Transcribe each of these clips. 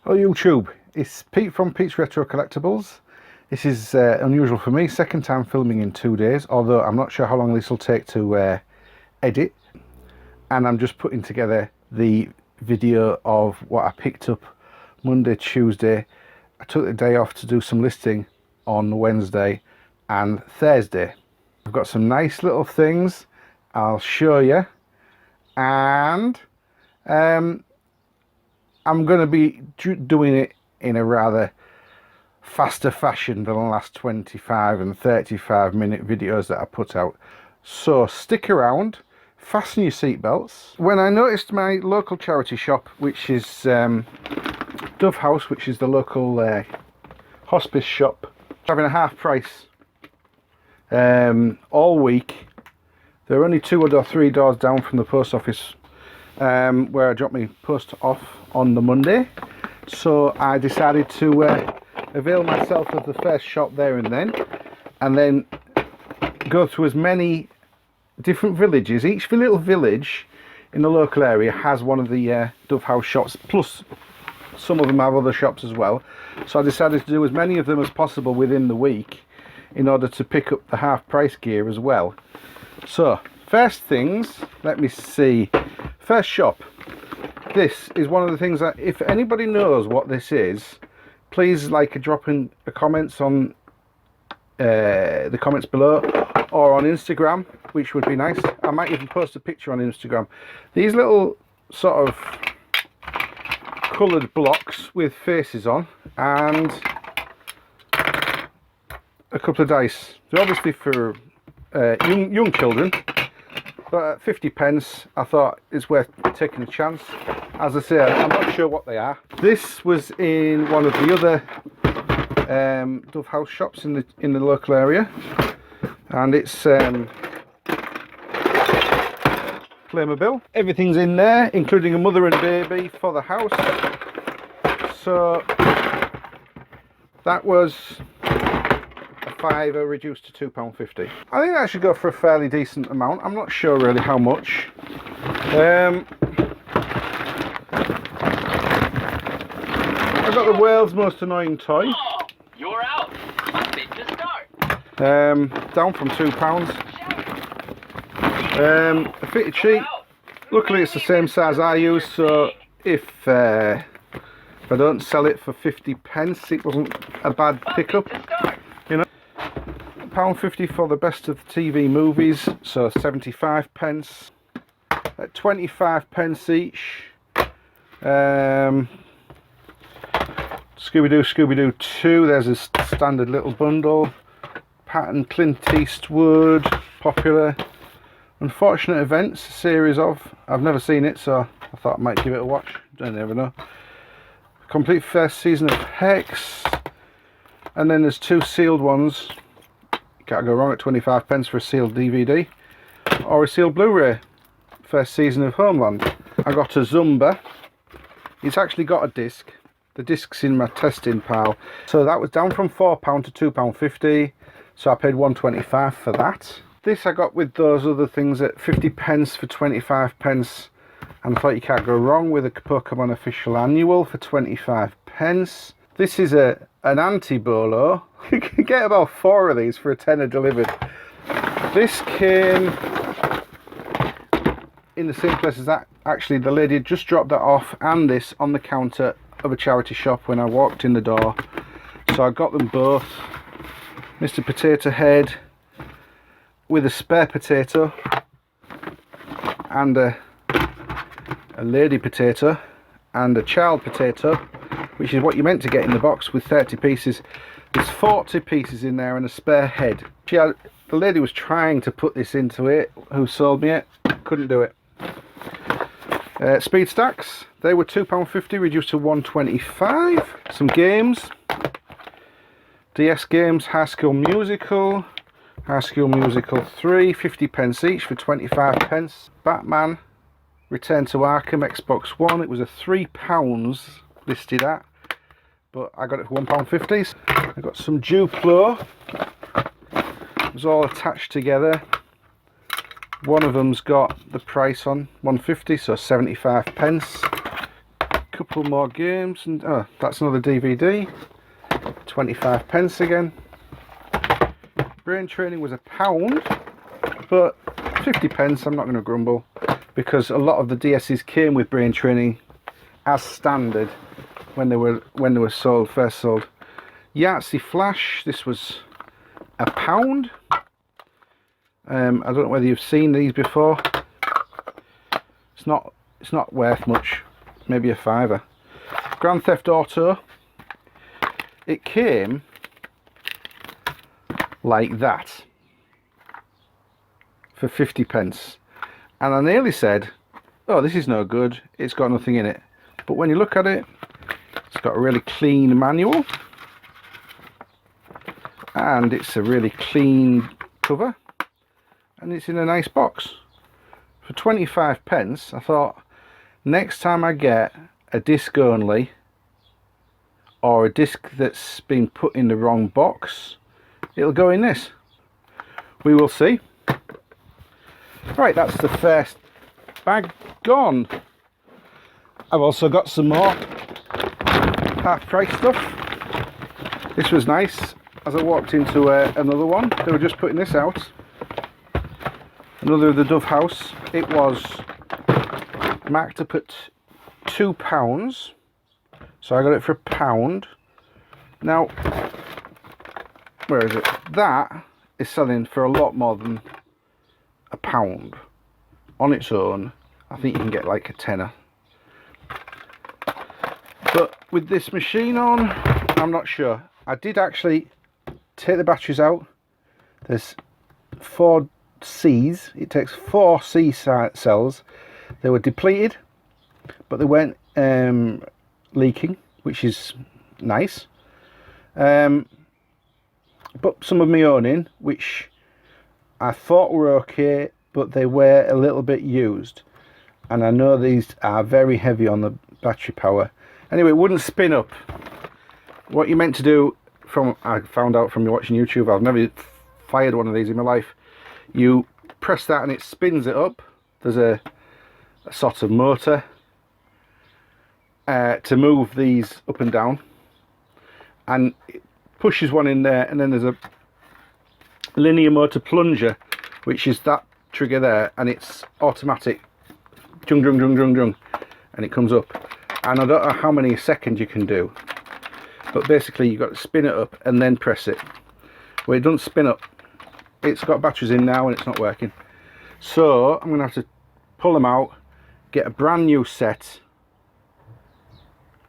Hello YouTube, it's Pete from Pete's Retro Collectibles. This is unusual for me, second time filming in 2 days, although I'm not sure how long this will take to edit. And I'm just putting together the video of what I picked up Monday, Tuesday. I took the day off to do some listing on Wednesday and Thursday. I've got some nice little things I'll show you, and I'm going to be doing it in a rather faster fashion than the last 25 and 35 minute videos that I put out. So stick around, fasten your seatbelts. When I noticed my local charity shop, which is Dove House, which is the local hospice shop, having a half price all week. They're only 2 or 3 doors down from the post office where I dropped my post off on the Monday, so I decided to avail myself of the first shop there and then go through as many different villages. Each little village in the local area has one of the Dove House shops, plus some of them have other shops as well, so I decided to do as many of them as possible within the week in order to pick up the half price gear as well. So first things, let me see, first shop. This is one of the things that, if anybody knows what this is, please drop in the comments on the comments below, or on Instagram, which would be nice. I might even post a picture on Instagram. These little sort of coloured blocks with faces on and a couple of dice. They're obviously for young children, but at 50 pence I thought it's worth taking a chance. As I say, I'm not sure what they are. This was in one of the other Dove House shops in the local area, and it's Playmobil. Everything's in there, including a mother and baby for the house. So that was a £5 reduced to £2.50. I think that should go for a fairly decent amount. I'm not sure really how much. I've got the world's most annoying toy. Oh, you're out. Fit to start. Down from £2. A fitted sheet. Luckily it's the same size I use, so if I don't sell it for 50 pence, it wasn't a bad pickup. You know, £1.50 for the best of the TV movies, so 75 pence. At 25 pence each. Scooby-Doo, Scooby-Doo 2, there's a standard little bundle. Pattern Clint Eastwood, popular. Unfortunate Events, series of. I've never seen it, so I thought I might give it a watch. I never know. Complete first season of Hex. And then there's 2 sealed ones. You can't go wrong at 25 pence for a sealed DVD. Or a sealed Blu-ray. First season of Homeland. I got a Zumba. It's actually got a disc. The disc's in my testing pile. So that was down from £4 to £2.50. So I paid £1.25 for that. This I got with those other things at 50 pence for 25 pence. And I thought you can't go wrong with a Pokemon Official Annual for 25 pence. This is an anti-bolo. You can get about 4 of these for a tenner delivered. This came in the same place as that. Actually, the lady had just dropped that off and this on the counter of a charity shop when I walked in the door, so I got them both. Mr. Potato Head with a spare potato and a lady potato and a child potato, which is what you're meant to get in the box with 30 pieces. There's 40 pieces in there and a spare head. The lady was trying to put this into it, who sold me it, couldn't do it. Speed stacks, they were £2.50 reduced to £1.25. Some games, DS games, High School Musical, High School Musical 3, 50 pence each for 25 pence. Batman, Return to Arkham, Xbox One, it was a £3 listed at, but I got it for £1.50. I got some Duplo, it was all attached together. One of them's got the price on, 150, so 75 pence. couple more games, and oh, that's another DVD. 25 pence again. Brain Training was £1, but 50 pence, I'm not going to grumble, because a lot of the DSs came with Brain Training as standard when they were first sold. Yahtzee Flash, this was £1. I don't know whether you've seen these before. It's not worth much, maybe a £5. Grand Theft Auto, it came like that for 50 pence, and I nearly said, oh, this is no good, it's got nothing in it. But when you look at it, it's got a really clean manual, and it's a really clean cover, and it's in a nice box. For 25 pence, I thought, next time I get a disc only, or a disc that's been put in the wrong box, it'll go in this. We will see. Right, that's the first bag gone. I've also got some more half price stuff. This was nice. As I walked into another one, they were just putting this out. Another of the Dove House. It was marked up at £2, so I got it for £1. Now, where is it? That is selling for a lot more than £1 on its own. I think you can get like a tenner. But with this machine on, I'm not sure. I did actually take the batteries out. There's 4 C's. It takes 4 C cells. They were depleted, but they weren't leaking, which is nice. But some of my own in, which I thought were okay, but they were a little bit used. And I know these are very heavy on the battery power. Anyway, it wouldn't spin up. What you're meant to do, I found out from watching YouTube, I've never fired one of these in my life. You press that and it spins it up. There's a sort of motor to move these up and down, and it pushes one in there, and then there's a linear motor plunger, which is that trigger there, and it's automatic, jung jung jung jung jung, and it comes up. And I don't know how many seconds you can do, but basically you've got to spin it up and then press it. Well, it doesn't spin up. It's got batteries in now and it's not working. So I'm going to have to pull them out, get a brand new set,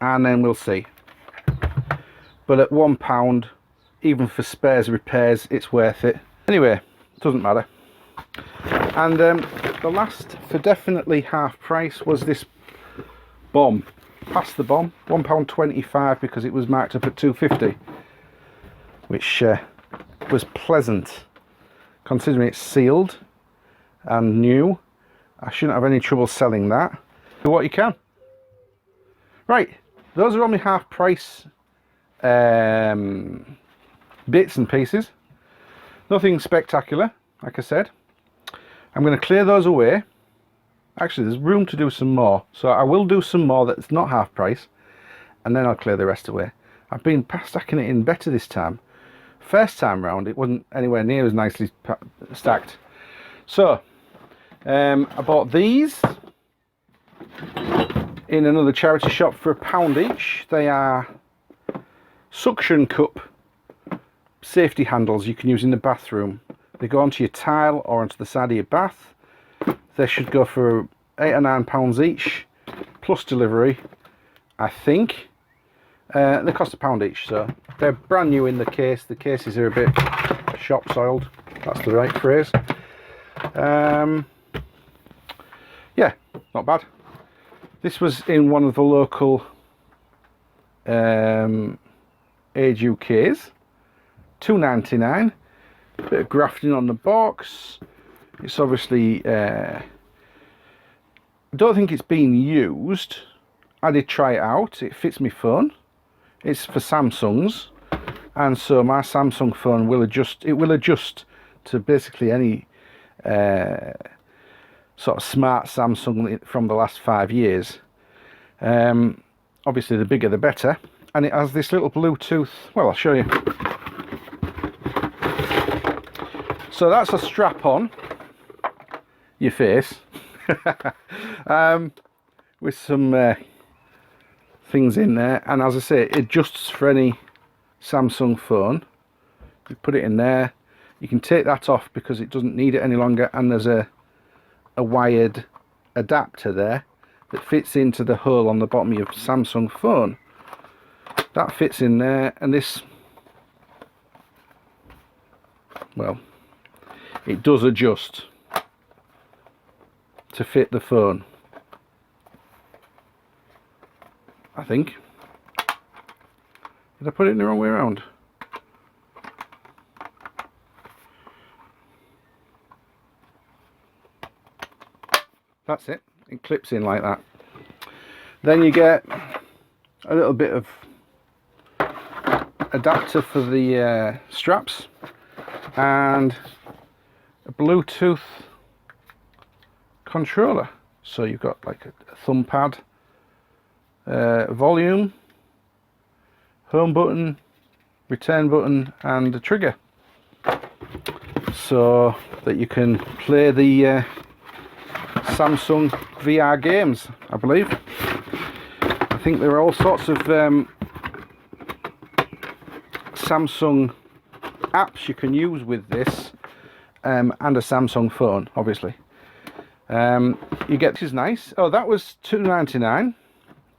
and then we'll see. But at £1, even for spares repairs, it's worth it. Anyway, doesn't matter. And the last for definitely half price was this bomb. Past the bomb, £1.25, because it was marked up at £2.50, which was pleasant, considering it's sealed and new. I shouldn't have any trouble selling that. Do what you can. Right, those are only half price bits and pieces. Nothing spectacular, like I said. I'm going to clear those away. Actually, there's room to do some more, so I will do some more that's not half price, and then I'll clear the rest away. I've been stacking it in better this time. First time round, it wasn't anywhere near as nicely stacked. So, I bought these in another charity shop for £1 each. They are suction cup safety handles you can use in the bathroom. They go onto your tile or onto the side of your bath. They should go for £8 or £9 each, plus delivery, I think. They cost £1 each, so they're brand new in the case. The cases are a bit shop soiled. That's the right phrase. Yeah, not bad. This was in one of the local Age UK's. £2.99. Bit of grafting on the box. It's obviously, I don't think it's been used. I did try it out. It fits my phone. It's for Samsungs, and so my Samsung phone will adjust. It will adjust to basically any sort of smart Samsung from the last 5 years. obviously the bigger the better, and it has this little Bluetooth, well, I'll show you. So that's a strap on your face with some things in there, and as I say, it adjusts for any Samsung phone. You put it in there, you can take that off because it doesn't need it any longer, and there's a wired adapter there that fits into the hole on the bottom of your Samsung phone. That fits in there, and this, well, it does adjust to fit the phone, I think. Did I put it in the wrong way around? That's it. It clips in like that. Then you get a little bit of adapter for the straps and a Bluetooth controller. So you've got like a thumb pad, volume, home button, return button, and a trigger, so that you can play the Samsung VR games, I believe. I think there are all sorts of Samsung apps you can use with this, and a Samsung phone, obviously. You get, this is nice. Oh, that was $2.99.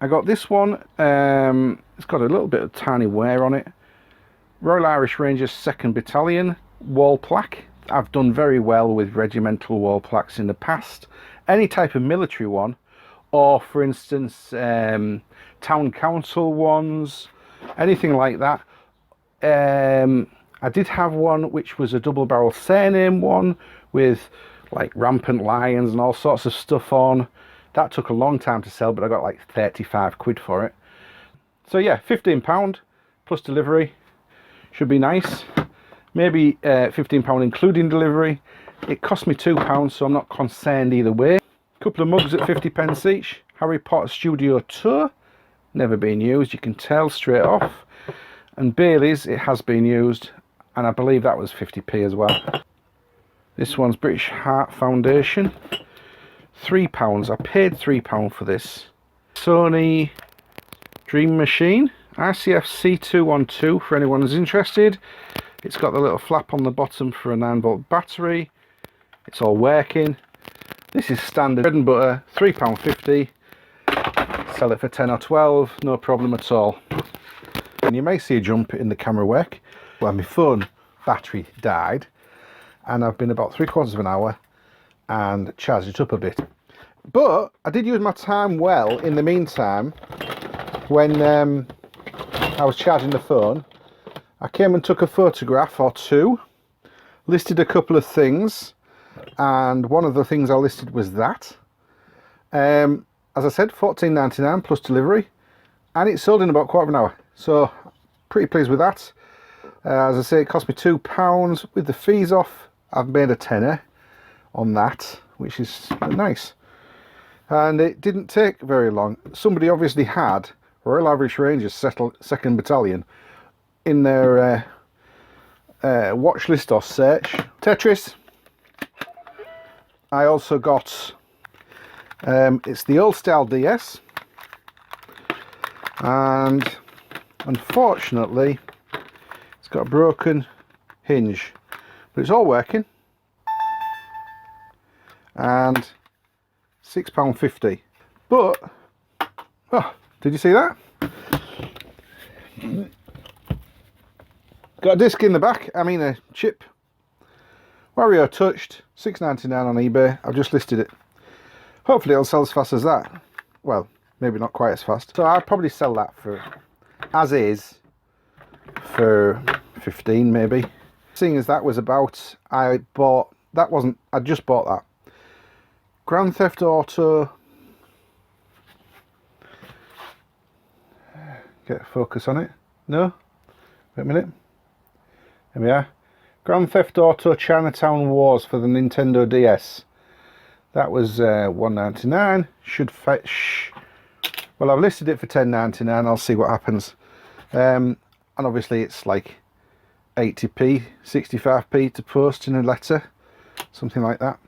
I got this one. It's got a little bit of tiny wear on it. Royal Irish Rangers 2nd Battalion wall plaque. I've done very well with regimental wall plaques in the past. Any type of military one, or for instance town council ones, anything like that. I did have one which was a double barrel surname one with like rampant lions and all sorts of stuff on. That took a long time to sell, but I got like 35 quid for it. So yeah, £15 plus delivery. Should be nice. Maybe £15 including delivery. It cost me £2, so I'm not concerned either way. Couple of mugs at 50p each. Harry Potter Studio Tour. Never been used, you can tell straight off. And Bailey's, it has been used, and I believe that was 50p as well. This one's British Heart Foundation. £3. I paid £3 for this. Sony Dream Machine RCF C212 for anyone who's interested. It's got the little flap on the bottom for a 9-volt battery. It's all working. This is standard bread and butter, £3.50. Sell it for 10 or 12, no problem at all. And you may see a jump in the camera work. Well, my phone battery died, and I've been about 3/4 of an hour and charged it up a bit. But I did use my time well in the meantime. When I was charging the phone, I came and took a photograph or two, listed a couple of things, and one of the things I listed was that. As I said, $14.99 plus delivery, and it sold in about 1/4 of an hour, so pretty pleased with that. As I say, it cost me £2 with the fees off. I've made a tenner on that, which is nice. And it didn't take very long. Somebody obviously had Royal Irish Rangers 2nd Battalion in their watch list or search. Tetris. I also got, it's the old style DS, and unfortunately it's got a broken hinge, but it's all working. And £6.50. But oh, did you see that? Got a disc in the back, I mean a chip. Wario Touched, $6.99 on eBay. I've just listed it. Hopefully it'll sell as fast as that. Well, maybe not quite as fast. So I'd probably sell that for, as is, for 15 maybe. Seeing as that was about, I just bought that. Grand Theft Auto. Get a focus on it. No? Wait a minute. There we are. Grand Theft Auto Chinatown Wars for the Nintendo DS. That was $1.99. Should fetch Well, I've listed it for £10.99. I'll see what happens. And obviously it's like 80p, 65p to post in a letter, something like that.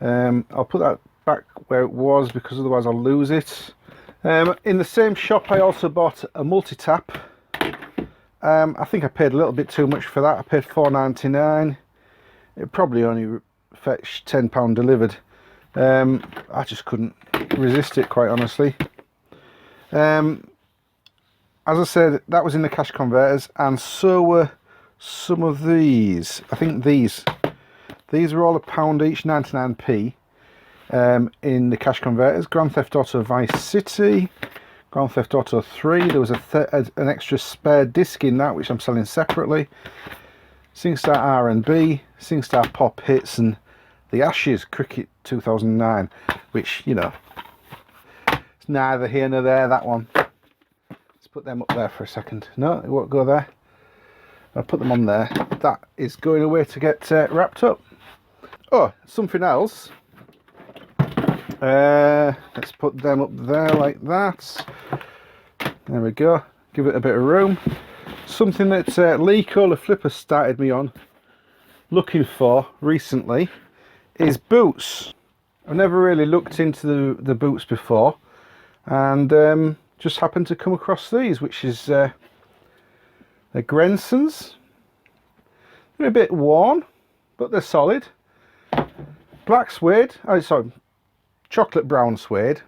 I'll put that back where it was because otherwise I'll lose it. In the same shop I also bought a multi-tap. I think I paid a little bit too much for that. I paid £4.99. It probably only fetched £10 delivered. I just couldn't resist it, quite honestly. As I said, that was in the cash converters, and so were some of these. I think these were all £1 each, 99p, in the cash converters. Grand Theft Auto Vice City, Grand Theft Auto 3. There was an extra spare disc in that, which I'm selling separately. SingStar R&B, SingStar Pop Hits, and the Ashes Cricket 2009, which, you know, it's neither here nor there, that one. Let's put them up there for a second. No, it won't go there. I'll put them on there. That is going away to get wrapped up. Oh, something else. Let's put them up there like that. There we go. Give it a bit of room. Something that Lee Kohler Flipper started me on looking for recently is boots. I've never really looked into the boots before, and just happened to come across these, which is they're Grensons. They're a bit worn, but they're solid. Black suede, sorry, chocolate brown suede.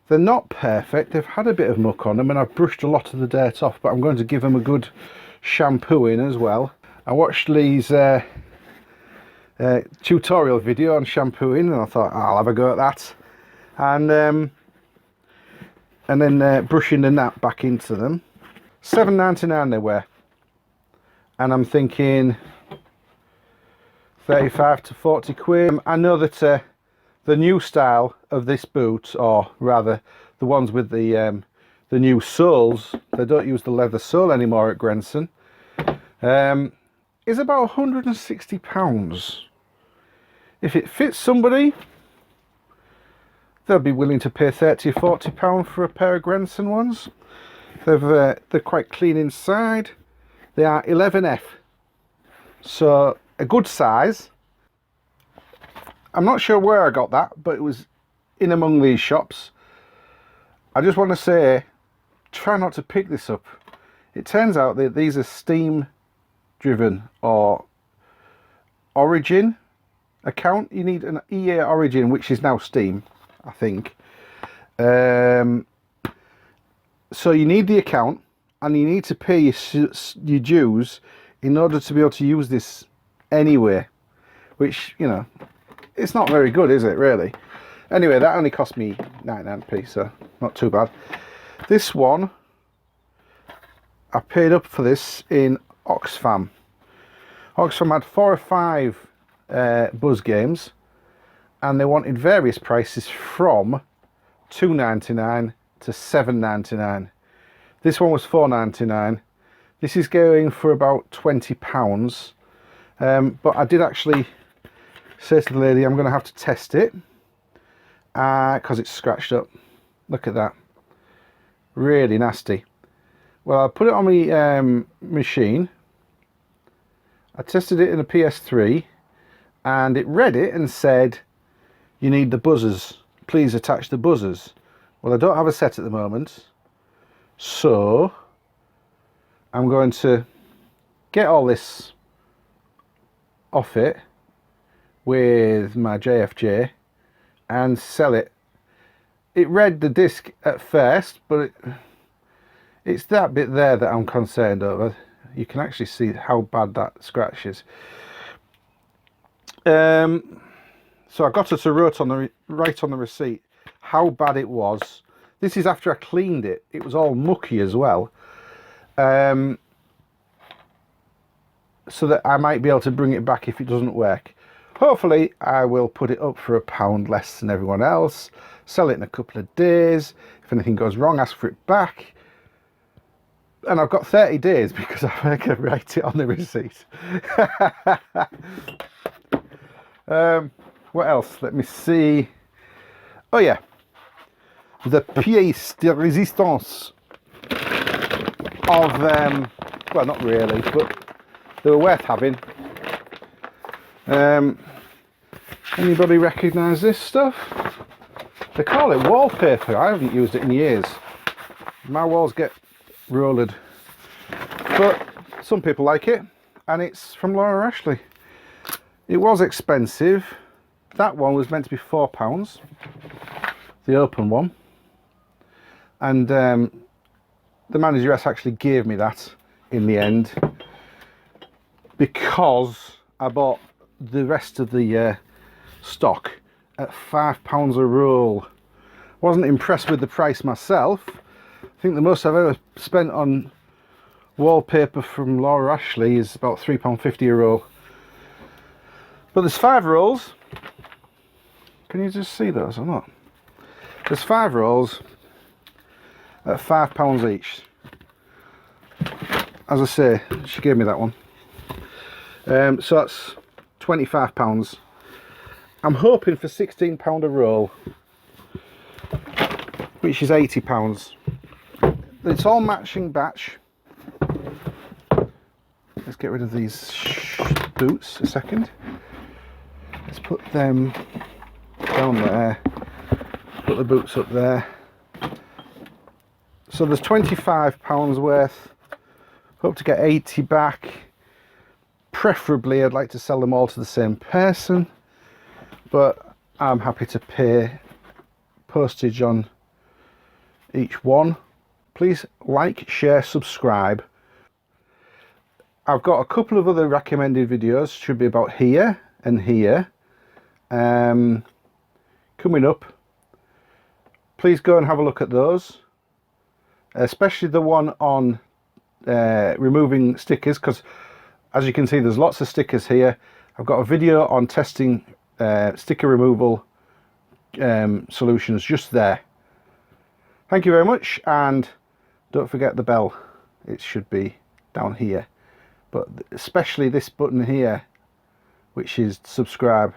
They're not perfect. They've had a bit of muck on them, and I've brushed a lot of the dirt off, but I'm going to give them a good shampooing as well. I watched Lee's tutorial video on shampooing, and I thought I'll have a go at that. And then brushing the nap back into them. £7.99 they were, and I'm thinking 35 to 40 quid. I know that the new style of this boot, or rather the ones with the new soles, they don't use the leather sole anymore at Grenson, is about £160. If it fits somebody, they'll be willing to pay £30 or £40 for a pair of Grenson ones. They're quite clean inside. They are 11F, so a good size. I'm not sure where I got that, but it was in among these shops. I just want to say, try not to pick this up. It turns out that these are steam driven or Origin account. You need an EA Origin, which is now Steam, I think. So you need the account, and you need to pay your dues in order to be able to use this anyway, which, you know, it's not very good, is it, really? Anyway, that only cost me 99p, so not too bad. This one, I paid up for this in Oxfam. Oxfam had 4 or 5 Buzz games, and they wanted various prices from £2.99 to £7.99. This one was £4.99. This is going for about £20. But I did actually say to the lady, I'm going to have to test it because it's scratched up. Look at that. Really nasty. Well, I put it on my machine. I tested it in a PS3, and it read it and said, you need the buzzers. Please attach the buzzers. Well, I don't have a set at the moment, so I'm going to get all this off it with my JFJ and sell it. It read the disc at first, but it's that bit there that I'm concerned over. You can actually see how bad that scratch is. So I got her to write on the receipt how bad it was. This is after I cleaned it. It was all mucky as well. So that I might be able to bring it back if it doesn't work. Hopefully I will put it up for £1 less than everyone else, sell it in a couple of days. If anything goes wrong, ask for it back. And I've got 30 days because I can write it on the receipt. What else? Let me see. Oh yeah, the pièce de résistance of, well, not really, but they were worth having. Anybody recognise this stuff? They call it wallpaper. I haven't used it in years. My walls get rolled, but some people like it, and it's from Laura Ashley. It was expensive. That one was meant to be £4, the open one, and the manageress actually gave me that in the end because I bought the rest of the stock at £5 a roll. Wasn't impressed with the price myself. I think the most I've ever spent on wallpaper from Laura Ashley is about £3.50 a roll. But there's 5 rolls. Can you just see those or not? There's 5 rolls at £5 each. As I say, she gave me that one. So that's £25. I'm hoping for £16 a roll, which is £80. It's all matching batch. Let's get rid of these boots a second. Let's put them down there. Put the boots up there. So there's £25 worth. Hope to get 80 back. Preferably I'd like to sell them all to the same person, but I'm happy to pay postage on each one. Please like, share, subscribe. I've got a couple of other recommended videos, should be about here and here, coming up. Please go and have a look at those, especially the one on removing stickers, because as you can see there's lots of stickers here. I've got a video on testing sticker removal solutions just there. Thank you very much, and don't forget the bell. It should be down here, but especially this button here, which is subscribe.